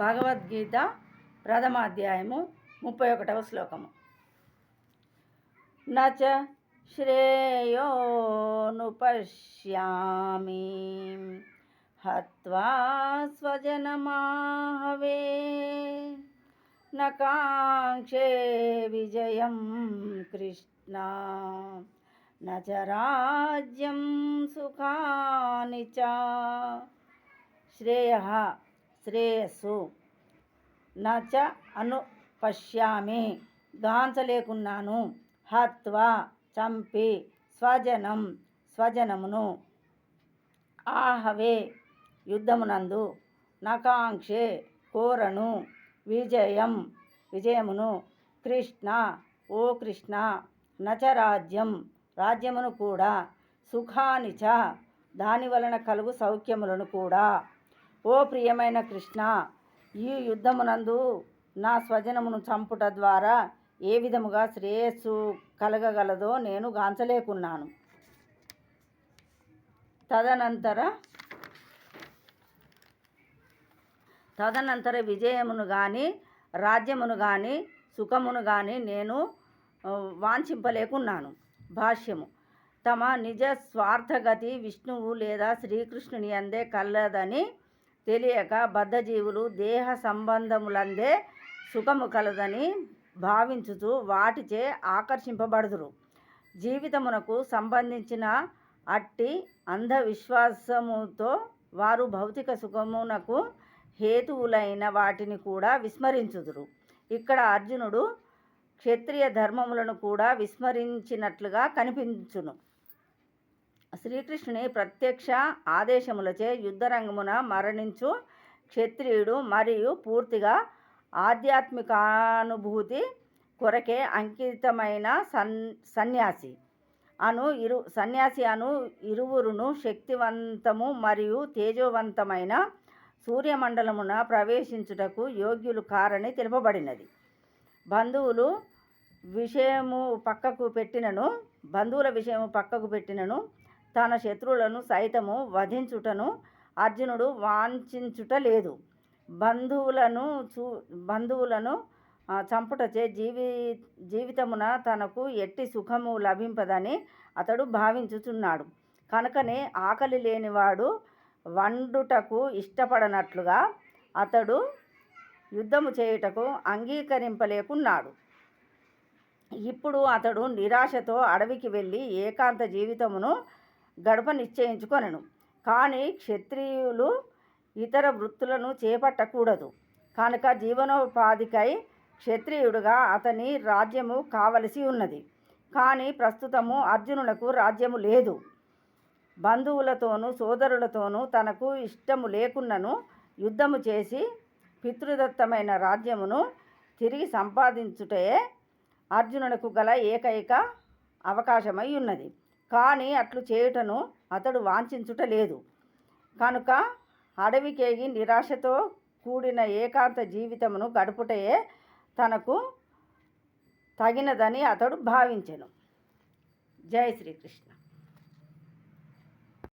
భగవద్గీత ప్రథమ అధ్యాయము 31వ శ్లోకము. నచ శ్రేయోనుపశ్యామి హత్వా స్వజనమాహవే నకాంక్షే విజయం కృష్ణ నచ రాజ్యం సుఖాని చ. శ్రేయః శ్రేయస్సు, నచ అనుపశ్యామి గాంచలేకున్నాను, హత్వా చంపి, స్వజనం స్వజనమును, ఆహవే యుద్ధమునందు, నకాంక్షే కోరను, విజయం విజయమును, కృష్ణ ఓ కృష్ణ, నచ రాజ్యం రాజ్యమును కూడా, సుఖానిచ దాని వలన కలుగు సౌఖ్యములను కూడా. ఓ ప్రియమైన కృష్ణ, ఈ యుద్ధమునందు నా స్వజనమును చంపుట ద్వారా ఏ విధముగా శ్రేయస్సు కలగగలదో నేను గాంచలేకున్నాను. తదనంతర విజయమును కానీ రాజ్యమును కానీ సుఖమును కానీ నేను వాంఛింపలేకున్నాను. భాష్యము. తమ నిజ స్వార్థగతి విష్ణువు లేదా శ్రీకృష్ణుని అందే కలదని తెలియక బద్ధజీవులు దేహ సంబంధములందే సుఖము కలదని భావించుచు వాటిచే ఆకర్షింపబడుదురు. జీవితమునకు సంబంధించిన అట్టి అంధవిశ్వాసముతో వారు భౌతిక సుఖమునకు హేతువులైన వాటిని కూడా విస్మరించుదురు. ఇక్కడ అర్జునుడు క్షత్రియ ధర్మములను కూడా విస్మరించినట్లుగా కనిపించును. శ్రీకృష్ణుని ప్రత్యక్ష ఆదేశములచే యుద్ధరంగమున మరణించు క్షత్రియుడు మరియు పూర్తిగా ఆధ్యాత్మికానుభూతి కొరకే అంకితమైన సన్యాసి అను ఇరువురును శక్తివంతము మరియు తేజోవంతమైన సూర్యమండలమున ప్రవేశించుటకు యోగ్యులు కారని తెలుపబడినది. బంధువుల విషయము పక్కకు పెట్టినను తన శత్రువులను సైతము వధించుటను అర్జునుడు వాంఛించుట లేదు. బంధువులను చంపుటచే జీవితమున తనకు ఎట్టి సుఖము లభింపదని అతడు భావించుచున్నాడు. కనుకనే ఆకలి లేనివాడు వండుటకు ఇష్టపడనట్లుగా అతడు యుద్ధము చేయుటకు అంగీకరింపలేకున్నాడు. ఇప్పుడు అతడు నిరాశతో అడవికి వెళ్ళి ఏకాంత జీవితమును గడప నిశ్చయించుకొనెను. కానీ క్షత్రియులు ఇతర వృత్తులను చేపట్టకూడదు. కనుక జీవనోపాధికై క్షత్రియుడుగా అతని రాజ్యము కావలసి ఉన్నది. కానీ ప్రస్తుతము అర్జునునకు రాజ్యము లేదు. బంధువులతోనూ సోదరులతోనూ తనకు ఇష్టము లేకున్నను యుద్ధము చేసి పితృదత్తమైన రాజ్యమును తిరిగి సంపాదించుటే అర్జునునకు గల ఏకైక అవకాశమై ఉన్నది. కానీ అట్లు చేయుటను అతడు వాంఛించుట లేదు. కనుక అడవికేగి నిరాశతో కూడిన ఏకాంత జీవితమును గడుపుటయే తనకు తగినదని అతడు భావించెను. జై శ్రీకృష్ణ.